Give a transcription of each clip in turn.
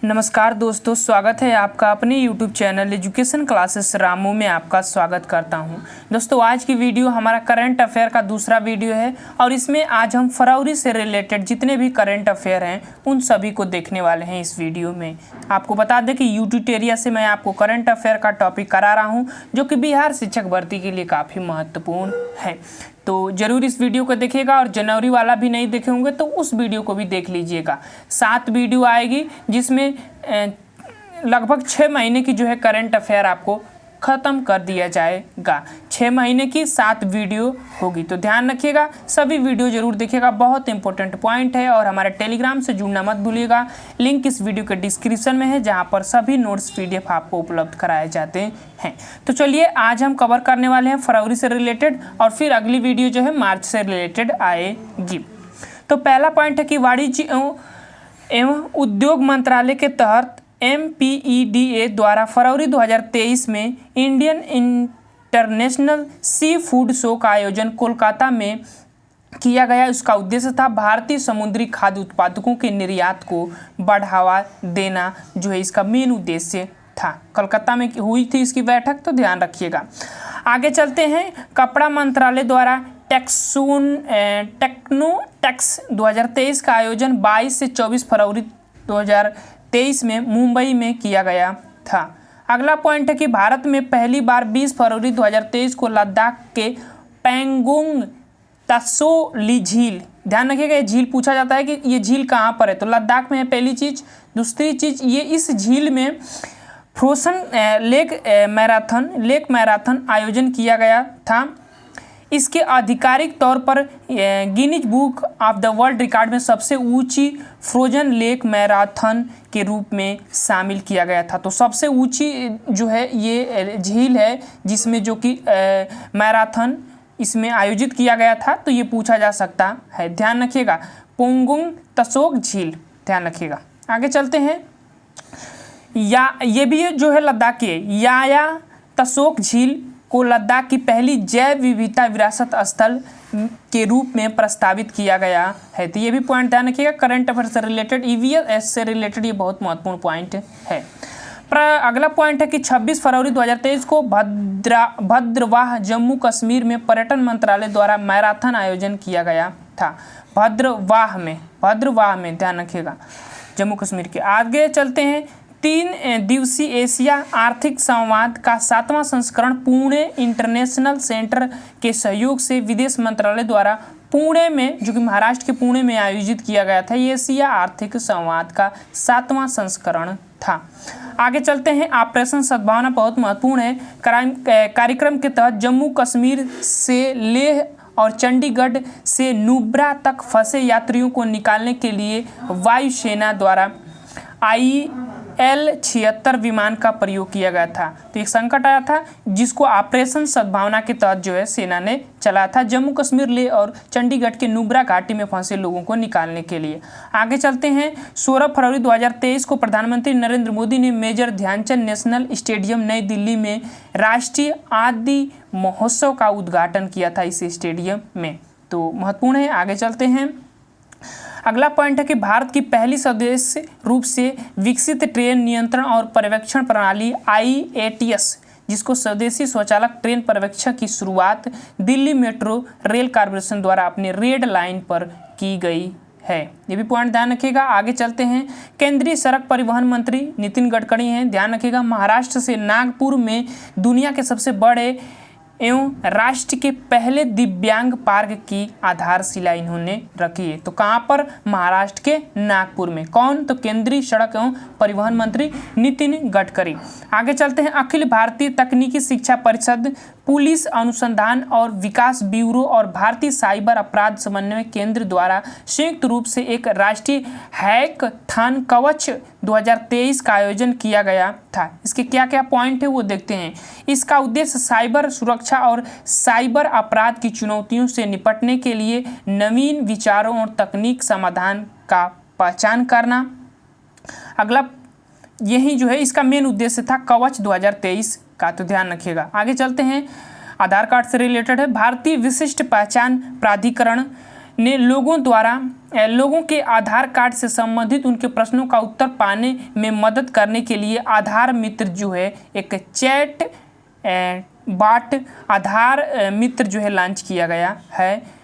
नमस्कार दोस्तों, स्वागत है आपका अपने YouTube channel education classes Ramu में। आपका स्वागत करता हूं। दोस्तों, आज की वीडियो हमारा करंट अफेयर का दूसरा वीडियो है और इसमें आज हम फरवरी से रिलेटेड जितने भी करंट अफेयर हैं उन सभी को देखने वाले हैं इस वीडियो में। आपको बता दें कि यूट्यूब एरिया से मैं आपको करंट अफेयर का टॉपिक करा रहा हूँ जो कि बिहार शिक्षक भर्ती के लिए काफ़ी महत्वपूर्ण है। तो ज़रूर इस वीडियो को देखिएगा और जनवरी वाला भी नहीं देखे होंगे तो उस वीडियो को भी देख लीजिएगा। 7 वीडियो आएगी जिसमें लगभग 6 महीने की जो है करंट अफेयर आपको ख़त्म कर दिया जाएगा। 6 महीने की 7 वीडियो होगी, तो ध्यान रखिएगा, सभी वीडियो जरूर देखिएगा, बहुत इंपॉर्टेंट पॉइंट है। और हमारे टेलीग्राम से जुड़ना मत भूलिएगा, लिंक इस वीडियो के डिस्क्रिप्शन में है जहां पर सभी नोट्स PDF आपको उपलब्ध कराए जाते हैं। तो चलिए, आज हम कवर करने वाले हैं फरवरी से रिलेटेड और फिर अगली वीडियो जो है मार्च से रिलेटेड आएगी। तो पहला पॉइंट है कि वाणिज्य एवं उद्योग मंत्रालय के तहत MPEDA द्वारा फरवरी 2023 में Indian international sea food show का आयोजन कोलकाता में किया गया। इसका उद्देश्य था भारतीय समुद्री खाद्य उत्पादकों के निर्यात को बढ़ावा देना, जो है इसका मेन उद्देश्य था। कोलकाता में हुई थी इसकी बैठक, तो ध्यान रखिएगा। आगे चलते हैं। कपड़ा मंत्रालय द्वारा टेक्नोटेक्स 2023 का आयोजन 22 से 24 फरवरी 2023 में मुंबई में किया गया था। अगला पॉइंट है कि भारत में पहली बार 20 फरवरी 2023 को लद्दाख के पैंगोंग त्सो ली झील, ध्यान रखिएगा ये झील पूछा जाता है कि ये झील कहाँ पर है, तो लद्दाख में है पहली चीज़। दूसरी चीज़, ये इस झील में फ्रोसन लेक मैराथन आयोजन किया गया था। इसके आधिकारिक तौर पर Guinness book of the world record में सबसे ऊंची फ्रोजन लेक मैराथन के रूप में शामिल किया गया था। तो सबसे ऊंची जो है ये झील है जिसमें जो कि मैराथन इसमें आयोजित किया गया था, तो ये पूछा जा सकता है, ध्यान रखिएगा। पैंगोंग त्सो झील, ध्यान रखिएगा। आगे चलते हैं। ये भी जो है लद्दाख की है। याया त्सो झील को लद्दाख की पहली जैव विविधता विरासत स्थल के रूप में प्रस्तावित किया गया है। तो ये भी पॉइंट ध्यान रखिएगा, करंट अफेयर से रिलेटेड, EVS से रिलेटेड ये बहुत महत्वपूर्ण पॉइंट है। अगला पॉइंट है कि 26 फरवरी 2023 को भद्रवाह जम्मू कश्मीर में पर्यटन मंत्रालय द्वारा मैराथन आयोजन किया गया था। भद्रवाह में ध्यान रखिएगा, जम्मू कश्मीर के। आगे चलते हैं। 3 दिवसीय एशिया आर्थिक संवाद का 7वां संस्करण पुणे इंटरनेशनल सेंटर के सहयोग से विदेश मंत्रालय द्वारा पुणे में, जो कि महाराष्ट्र के पुणे में आयोजित किया गया था, ये एशिया आर्थिक संवाद का 7वां संस्करण था। आगे चलते हैं। ऑपरेशन सद्भावना बहुत महत्वपूर्ण है। कार्यक्रम के तहत जम्मू कश्मीर से लेह और चंडीगढ़ से नुब्रा तक फंसे यात्रियों को निकालने के लिए वायुसेना द्वारा IL-76 विमान का प्रयोग किया गया था। तो एक संकट आया था जिसको ऑपरेशन सद्भावना के तहत जो है सेना ने चला था, जम्मू कश्मीर, लेह और चंडीगढ़ के नुब्रा घाटी में फंसे लोगों को निकालने के लिए। आगे चलते हैं। 16 फरवरी 2023 को प्रधानमंत्री नरेंद्र मोदी ने मेजर ध्यानचंद नेशनल स्टेडियम नई दिल्ली में राष्ट्रीय आदि महोत्सव का उद्घाटन किया था इस स्टेडियम में, तो महत्वपूर्ण है। आगे चलते हैं। अगला पॉइंट है कि भारत की पहली स्वदेशी रूप से विकसित ट्रेन नियंत्रण और पर्यवेक्षण प्रणाली IATS, जिसको स्वदेशी स्वचालक ट्रेन पर्यवेक्षण की शुरुआत दिल्ली मेट्रो रेल कॉर्पोरेशन द्वारा अपने रेड लाइन पर की गई है। ये भी पॉइंट ध्यान रखिएगा। आगे चलते हैं। केंद्रीय सड़क परिवहन मंत्री नितिन गडकरी हैं, ध्यान रखिएगा। महाराष्ट्र से नागपुर में दुनिया के सबसे बड़े एवं राष्ट्र के पहले दिव्यांग पार्क की आधारशिला इन्होंने रखी है। तो कहाँ पर? महाराष्ट्र के नागपुर में। कौन? तो केंद्रीय सड़क एवं परिवहन मंत्री नितिन गडकरी। आगे चलते हैं। अखिल भारतीय तकनीकी शिक्षा परिषद, पुलिस अनुसंधान और विकास ब्यूरो और भारतीय साइबर अपराध समन्वय केंद्र द्वारा संयुक्त रूप से एक राष्ट्रीय हैकाथन कवच 2023 का आयोजन किया गया था। इसके क्या क्या पॉइंट है वो देखते हैं। इसका उद्देश्य साइबर सुरक्षा और साइबर अपराध की चुनौतियों से निपटने के लिए नवीन विचारों और तकनीक समाधान का पहचान करना। अगला यही जो है इसका मेन उद्देश्य था कवच 2023 का, तो ध्यान रखिएगा। आगे चलते हैं। आधार कार्ड से रिलेटेड है। भारतीय विशिष्ट पहचान प्राधिकरण ने लोगों द्वारा लोगों के आधार कार्ड से संबंधित उनके प्रश्नों का उत्तर पाने में मदद करने के लिए आधार मित्र जो है एक चैट बाट आधार मित्र जो है लॉन्च किया गया है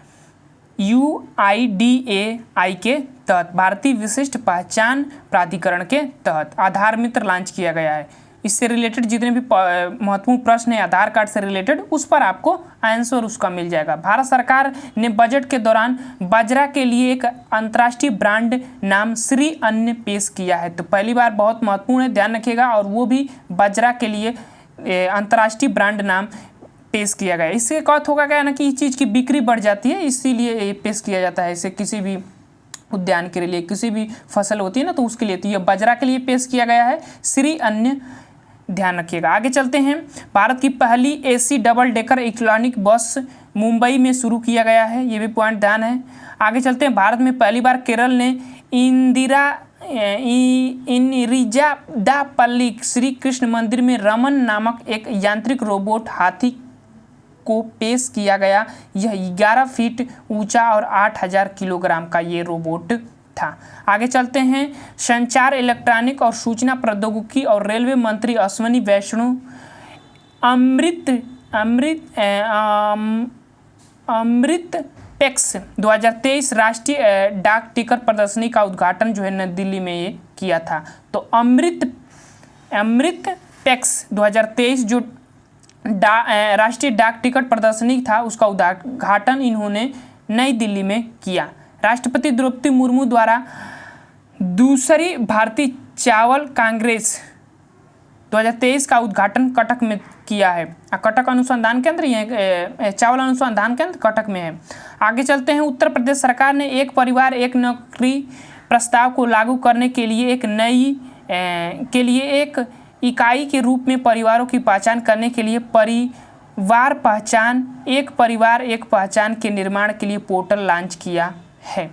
UIDAI के तहत, भारतीय विशिष्ट पहचान प्राधिकरण के तहत आधार मित्र लॉन्च किया गया है। इससे रिलेटेड जितने भी महत्वपूर्ण प्रश्न है आधार कार्ड से रिलेटेड उस पर आपको आंसर उसका मिल जाएगा। भारत सरकार ने बजट के दौरान बाजरा के लिए एक अंतर्राष्ट्रीय ब्रांड नाम श्री अन्न पेश किया है। तो पहली बार बहुत महत्वपूर्ण है, ध्यान रखिएगा, और वो भी बाजरा के लिए अंतर्राष्ट्रीय ब्रांड नाम पेश किया गया। इससे क्या होगा क्या ना कि इस चीज़ की बिक्री बढ़ जाती है, इसीलिए ये पेश किया जाता है। इसे किसी भी उद्यान के लिए किसी भी फसल होती है ना तो उसके लिए, तो ये बाजरा के लिए पेश किया गया है श्री अन्न, ध्यान रखिएगा। आगे चलते हैं, भारत की पहली AC डबल डेकर इलेक्ट्रॉनिक बस मुंबई में शुरू किया गया है, ये भी पॉइंट ध्यान है। आगे चलते हैं, भारत में पहली बार केरल ने इरिजादापल्ली श्री कृष्ण मंदिर में रमन नामक एक यांत्रिक रोबोट हाथी को पेश किया गया। यह 11 फीट ऊंचा और 8000 किलोग्राम का ये रोबोट था। आगे चलते हैं, संचार, इलेक्ट्रॉनिक और सूचना प्रौद्योगिकी और रेलवे मंत्री अश्विनी वैष्णव अमृतपेक्स 2023 राष्ट्रीय डाक टिकट प्रदर्शनी का उद्घाटन जो है नई दिल्ली में ये किया था। तो अमृतपेक्स 2023 जो राष्ट्रीय डाक टिकट प्रदर्शनी था उसका उद्घाटन इन्होंने नई दिल्ली में किया। राष्ट्रपति द्रौपदी मुर्मू द्वारा दूसरी भारतीय चावल कांग्रेस 2023 का उद्घाटन कटक में किया है। कटक अनुसंधान केंद्र, यह चावल अनुसंधान केंद्र कटक में है। आगे चलते हैं, उत्तर प्रदेश सरकार ने एक परिवार एक नौकरी प्रस्ताव को लागू करने के लिए एक इकाई के रूप में परिवारों की पहचान करने के लिए परिवार एक पहचान के निर्माण के लिए पोर्टल लॉन्च किया है।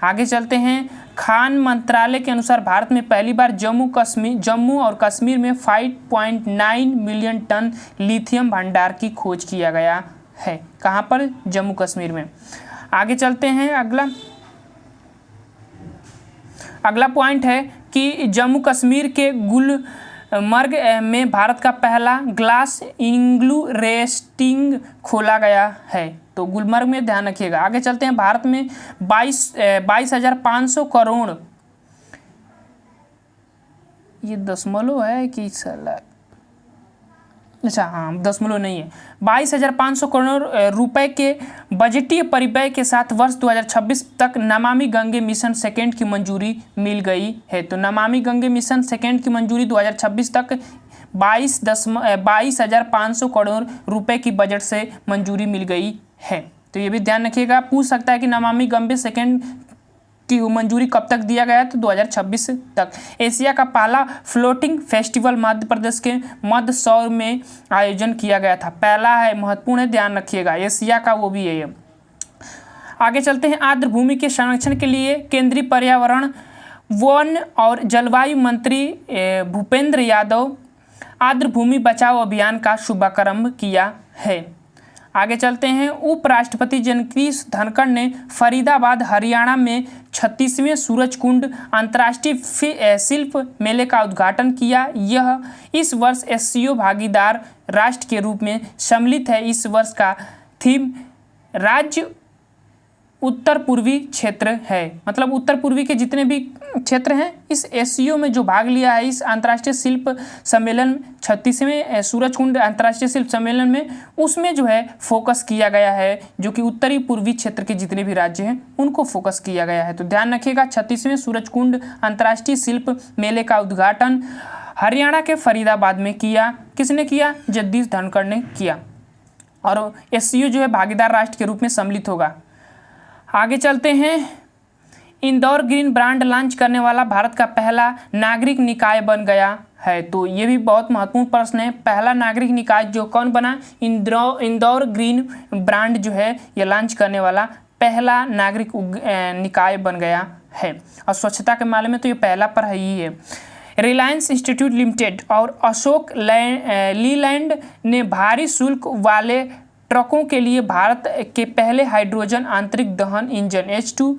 आगे चलते हैं, खान मंत्रालय के अनुसार भारत में पहली बार जम्मू और कश्मीर में 5.9 मिलियन टन लिथियम भंडार की खोज किया गया है। कहाँ पर? जम्मू कश्मीर में। आगे चलते हैं, अगला पॉइंट है कि जम्मू कश्मीर के गुलमर्ग में भारत का पहला ग्लास इग्लू रेस्टिंग खोला गया है। तो गुलमर्ग में ध्यान रखिएगा। आगे चलते हैं, भारत में 22,500 करोड़, ये दशमलव है कि साला, अच्छा हाँ दशमलव नहीं है, 22,500 करोड़ रुपए के बजटीय परिव्यय के साथ वर्ष 2026 तक नमामि गंगे मिशन सेकेंड की मंजूरी मिल गई है। तो नमामि गंगे मिशन सेकेंड की मंजूरी 2026 तक 22,500 करोड़ रुपए की बजट से मंजूरी मिल गई है। तो ये भी ध्यान रखिएगा, पूछ सकता है कि नमामि गंगे सेकेंड की मंजूरी कब तक दिया गया, तो 2026 तक। एशिया का पहला फ्लोटिंग फेस्टिवल मध्य प्रदेश के मंदसौर में आयोजन किया गया था। पहला है, महत्वपूर्ण है, ध्यान रखिएगा, एशिया का वो भी है। आगे चलते हैं, आर्द्र भूमि के संरक्षण के लिए केंद्रीय पर्यावरण, वन और जलवायु मंत्री भूपेंद्र यादव आर्द्र भूमि बचाओ अभियान का शुभारंभ किया है। आगे चलते हैं, उपराष्ट्रपति जगदीप धनखड़ ने फरीदाबाद हरियाणा में 36वें सूरजकुंड अंतर्राष्ट्रीय शिल्प मेले का उद्घाटन किया। यह इस वर्ष SCO भागीदार राष्ट्र के रूप में सम्मिलित है। इस वर्ष का थीम राज्य उत्तर पूर्वी क्षेत्र है, मतलब उत्तर पूर्वी के जितने भी क्षेत्र हैं इस SCO में जो भाग लिया है इस अंतर्राष्ट्रीय शिल्प सम्मेलन 36वें सूरजकुंड अंतर्राष्ट्रीय शिल्प सम्मेलन में, उसमें जो है फोकस किया गया है, जो कि उत्तरी पूर्वी क्षेत्र के जितने भी राज्य हैं उनको फोकस किया गया है। तो ध्यान रखिएगा, 36वें सूरजकुंड अंतर्राष्ट्रीय शिल्प मेले का उद्घाटन हरियाणा के फरीदाबाद में किया। किसने किया? जगदीप धनखड़ ने किया, और SCO जो है भागीदार राष्ट्र के रूप में सम्मिलित होगा। आगे चलते हैं, इंदौर ग्रीन ब्रांड लॉन्च करने वाला भारत का पहला नागरिक निकाय बन गया है। तो ये भी बहुत महत्वपूर्ण प्रश्न है, पहला नागरिक निकाय जो कौन बना? इंदौर ग्रीन ब्रांड जो है ये लॉन्च करने वाला पहला नागरिक निकाय बन गया है। और स्वच्छता के मामले में तो ये पहला पर ही है। रिलायंस इंस्टीट्यूट लिमिटेड और अशोक लीलैंड ने भारी शुल्क वाले ट्रकों के लिए भारत के पहले हाइड्रोजन आंतरिक दहन इंजन H2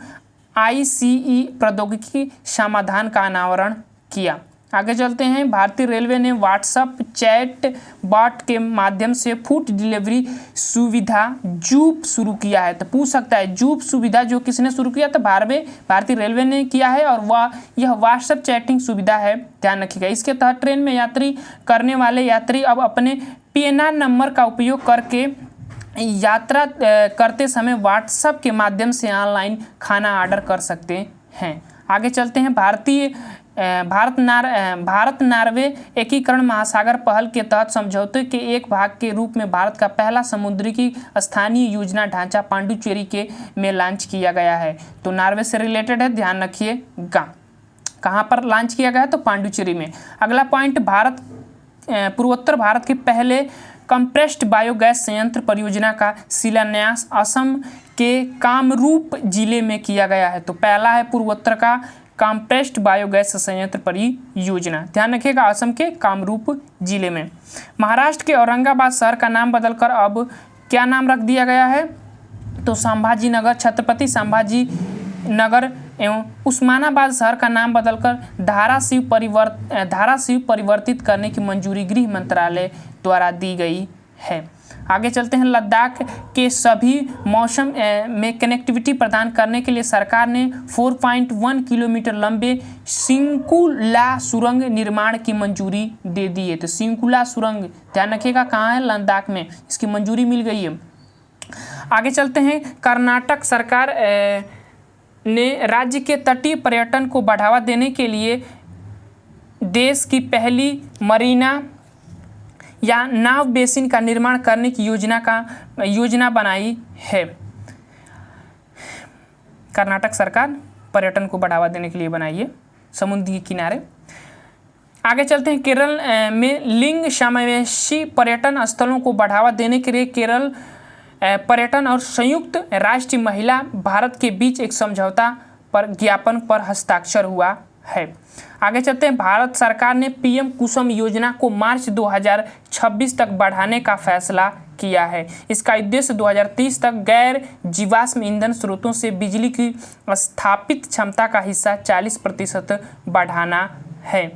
ICE प्रौद्योगिकी समाधान का अनावरण किया। आगे चलते हैं, भारतीय रेलवे ने व्हाट्सएप चैट बॉट के माध्यम से फूड डिलीवरी सुविधा जूप शुरू किया है। तो पूछ सकता है जूप सुविधा जो किसने शुरू किया, तो भारतीय रेलवे ने किया है और यह व्हाट्सएप चैटिंग सुविधा है, ध्यान रखिएगा। इसके तहत ट्रेन में यात्री करने वाले यात्री अब अपने PNR नंबर का उपयोग करके यात्रा करते समय व्हाट्सएप के माध्यम से ऑनलाइन खाना ऑर्डर कर सकते हैं। आगे चलते हैं, भारत नार्वे एकीकरण महासागर पहल के तहत समझौते के एक भाग के रूप में भारत का पहला समुद्री की स्थानीय योजना ढांचा पांडुचेरी में लॉन्च किया गया है। तो नार्वे से रिलेटेड है, ध्यान रखिएगा। कहाँ पर लॉन्च किया गया है, तो पांडुचेरी में। अगला पॉइंट, पूर्वोत्तर भारत के पहले कंप्रेस्ड बायोगैस संयंत्र परियोजना का शिलान्यास असम के कामरूप जिले में किया गया है। तो पहला है पूर्वोत्तर का कंप्रेस्ड बायोगैस संयंत्र परियोजना, ध्यान रखिएगा, असम के कामरूप जिले में। महाराष्ट्र के औरंगाबाद शहर का नाम बदलकर अब क्या नाम रख दिया गया है, तो संभाजी नगर, छत्रपति संभाजी नगर एवं उस्मानाबाद शहर का नाम बदलकर धाराशिव परिवर्तित करने की मंजूरी गृह मंत्रालय द्वारा दी गई है। आगे चलते हैं, लद्दाख के सभी मौसम में कनेक्टिविटी प्रदान करने के लिए सरकार ने 4.1 किलोमीटर लंबे सिंकुला सुरंग निर्माण की मंजूरी दे दी है। तो सिंकुला सुरंग, ध्यान रखिएगा, कहाँ है, लद्दाख में, इसकी मंजूरी मिल गई है। आगे चलते हैं, कर्नाटक सरकार ने राज्य के तटीय पर्यटन को बढ़ावा देने के लिए देश की पहली मरीना या नाव बेसिन का निर्माण करने की योजना बनाई है। कर्नाटक सरकार पर्यटन को बढ़ावा देने के लिए बनाई है समुद्र के किनारे। आगे चलते हैं, केरल में लिंग समावेशी पर्यटन स्थलों को बढ़ावा देने के लिए केरल पर्यटन और संयुक्त राष्ट्र महिला भारत के बीच एक समझौता पर ज्ञापन पर हस्ताक्षर हुआ है। आगे चलते हैं, भारत सरकार ने PM कुसुम योजना को मार्च 2026 तक बढ़ाने का फैसला किया है। इसका उद्देश्य 2030 तक गैर जीवाश्म ईंधन स्रोतों से बिजली की स्थापित क्षमता का हिस्सा 40% बढ़ाना है।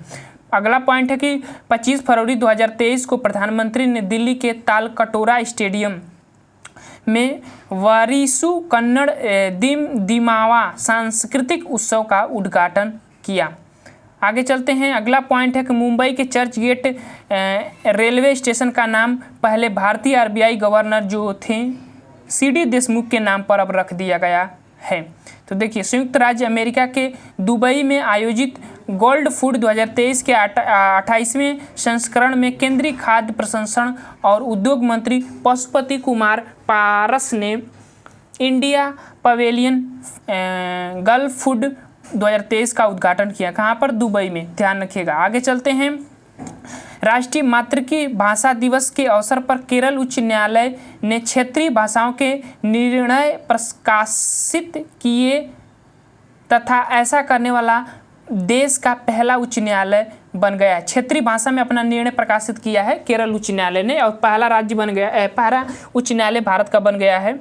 अगला पॉइंट है कि 25 फरवरी 2023 को प्रधानमंत्री ने दिल्ली के तालकटोरा स्टेडियम में वरिसु कन्नड़ दिमावा सांस्कृतिक उत्सव का उद्घाटन किया। आगे चलते हैं, अगला पॉइंट है कि मुंबई के चर्च गेट रेलवे स्टेशन का नाम पहले भारतीय RBI गवर्नर जो थे CD देशमुख के नाम पर अब रख दिया गया है। तो देखिए, संयुक्त राज्य अमेरिका के दुबई में आयोजित गोल्ड फूड 2023 के 28वें संस्करण में केंद्रीय खाद्य प्रसंस्करण और उद्योग मंत्री पशुपति कुमार पारस ने इंडिया पवेलियन गल्फ फूड 2023 का उद्घाटन किया। कहाँ पर, दुबई में, ध्यान रखिएगा। आगे चलते हैं, राष्ट्रीय मातृकी भाषा दिवस के अवसर पर केरल उच्च न्यायालय ने क्षेत्रीय भाषाओं के निर्णय प्रकाशित किए तथा ऐसा करने वाला देश का पहला उच्च न्यायालय बन गया है। क्षेत्रीय भाषा में अपना निर्णय प्रकाशित किया है केरल उच्च न्यायालय ने और पहला राज्य बन गया, पहला उच्च न्यायालय भारत का बन गया है।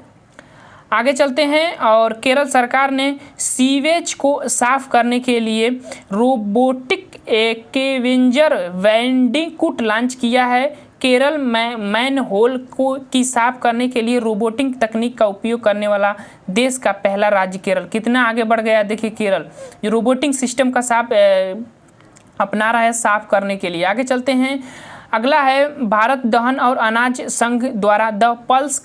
आगे चलते हैं, और केरल सरकार ने सीवेज को साफ करने के लिए रोबोटिक स्कैवेंजर वेंडिंग लॉन्च किया है। केरल मैन होल की साफ करने के लिए रोबोटिक तकनीक का उपयोग करने वाला देश का पहला राज्य केरल। कितना आगे बढ़ गया देखिए केरल, जो रोबोटिक सिस्टम का अपना रहा है साफ करने के लिए। आगे चलते हैं, अगला है, भारत दहन और अनाज संघ द्वारा द पल्स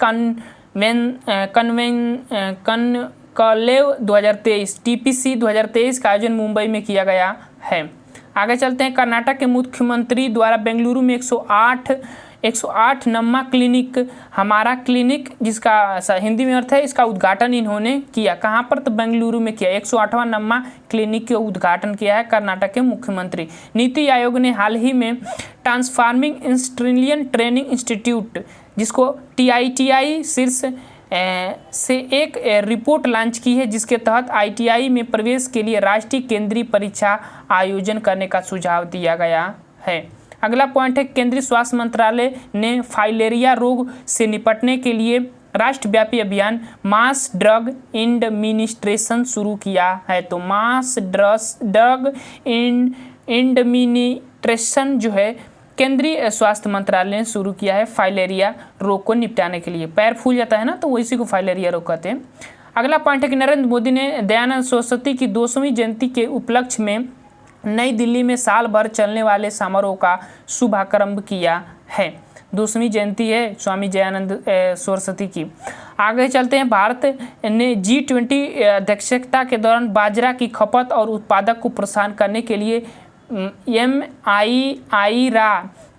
कॉन्क्लेव 2023 TPC 2023 का आयोजन मुंबई में किया गया है। आगे चलते हैं, कर्नाटक के मुख्यमंत्री द्वारा बेंगलुरु में 108 नम्मा क्लिनिक हमारा क्लिनिक, जिसका हिंदी में अर्थ है इसका उद्घाटन इन्होंने किया। कहाँ पर, तो बेंगलुरु में किया। 108वां नम्मा क्लिनिक का उद्घाटन किया है कर्नाटक के मुख्यमंत्री। नीति आयोग ने हाल ही में ट्रांसफॉर्मिंग इंडस्ट्रियल ट्रेनिंग इंस्टीट्यूट, जिसको TITI शीर्ष से एक रिपोर्ट लॉन्च की है, जिसके तहत ITI में प्रवेश के लिए राष्ट्रीय केंद्रीय परीक्षा आयोजन करने का सुझाव दिया गया है। अगला पॉइंट है, केंद्रीय स्वास्थ्य मंत्रालय ने फाइलेरिया रोग से निपटने के लिए राष्ट्रव्यापी अभियान मास ड्रग एडमिनिस्ट्रेशन शुरू किया है। तो मास ड्रग एडमिनिस्ट्रेशन जो है केंद्रीय स्वास्थ्य मंत्रालय ने शुरू किया है फाइलेरिया रोग को निपटाने के लिए। पैर फूल जाता है ना, तो वो इसी को फाइलेरिया रोग कहते हैं। अगला पॉइंट है कि नरेंद्र मोदी ने दयानंद सरस्वती की 200वीं जयंती के उपलक्ष्य में नई दिल्ली में साल भर चलने वाले समारोह का शुभारंभ किया है। 200वीं जयंती है स्वामी दयानंद सरस्वती की। आगे चलते हैं, भारत ने G20 अध्यक्षता के दौरान बाजरा की खपत और उत्पादक को प्रोत्साहन करने के लिए MIIRA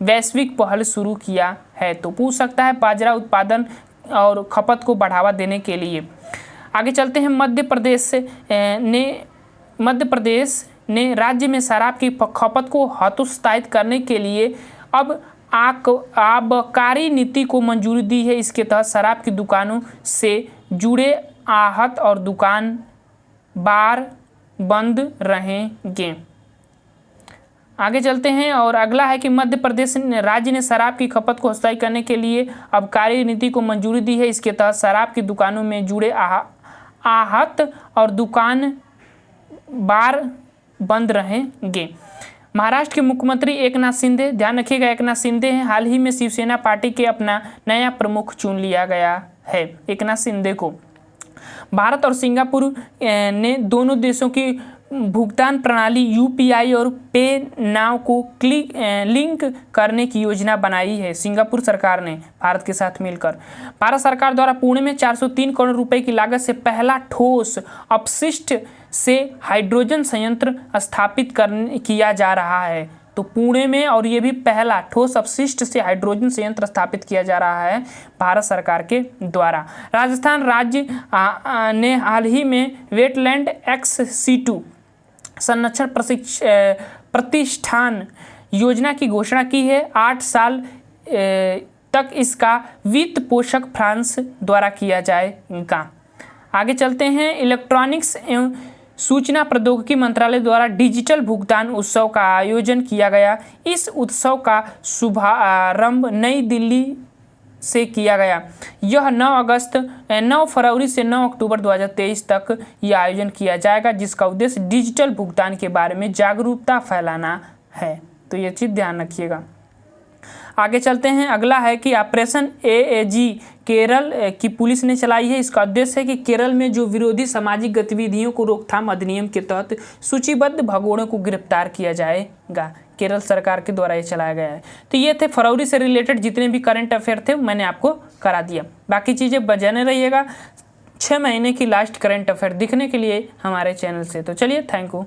वैश्विक पहल शुरू किया है। तो पूछ सकता है बाजरा उत्पादन और खपत को बढ़ावा देने के लिए। आगे चलते हैं, मध्य प्रदेश ने राज्य में शराब की खपत को हतोत्साहित करने के लिए अब आबकारी नीति को मंजूरी दी है। इसके तहत शराब की दुकानों से जुड़े आहत और दुकान बार बंद रहेंगे। आगे चलते हैं और अगला है कि मध्य प्रदेश राज्य ने शराब की खपत को हतोत्साहित करने के लिए आबकारी नीति को मंजूरी दी है। इसके तहत शराब की दुकानों में जुड़े आहत और दुकान बार बंद रहेंगे। महाराष्ट्र के मुख्यमंत्री एकनाथ शिंदे, ध्यान रखिएगा एकनाथ शिंदे हैं, हाल ही में शिवसेना पार्टी के अपना नया प्रमुख चुन लिया गया है। एकनाथ शिंदे को भारत और सिंगापुर ने दोनों देशों की भुगतान प्रणाली UPI और पे नाउ को लिंक करने की योजना बनाई है। सिंगापुर सरकार ने भारत के साथ मिलकर। भारत सरकार द्वारा पुणे में 403 करोड़ रुपए की लागत से पहला ठोस अपशिष्ट से हाइड्रोजन संयंत्र स्थापित किया जा रहा है। तो पुणे में, और ये भी पहला ठोस अपशिष्ट से हाइड्रोजन संयंत्र स्थापित किया जा रहा है भारत सरकार के द्वारा। राजस्थान राज्य ने हाल ही में वेटलैंड XC2 संरक्षण प्रतिष्ठान योजना की घोषणा की है। 8 साल तक इसका वित्त पोषक फ्रांस द्वारा किया जाएगा। आगे चलते हैं, इलेक्ट्रॉनिक्स एवं सूचना प्रौद्योगिकी मंत्रालय द्वारा डिजिटल भुगतान उत्सव का आयोजन किया गया। इस उत्सव का शुभारंभ नई दिल्ली से किया गया। यह 9 फरवरी से 9 अक्टूबर 2023 तक यह आयोजन किया जाएगा, जिसका उद्देश्य डिजिटल भुगतान के बारे में जागरूकता फैलाना है। तो ये चीज़ ध्यान रखिएगा। आगे चलते हैं, अगला है कि ऑपरेशन AAG केरल की पुलिस ने चलाई है। इसका उद्देश्य है कि केरल में जो विरोधी सामाजिक गतिविधियों को रोकथाम अधिनियम के तहत सूचीबद्ध भगोड़ों को गिरफ्तार किया जाएगा। केरल सरकार के द्वारा ये चलाया गया है। तो ये थे फरवरी से रिलेटेड जितने भी करंट अफेयर थे मैंने आपको करा दिया। बाकी चीज़ें बजाने रहिएगा 6 महीने की लास्ट करंट अफेयर दिखने के लिए हमारे चैनल से। तो चलिए, थैंक यू।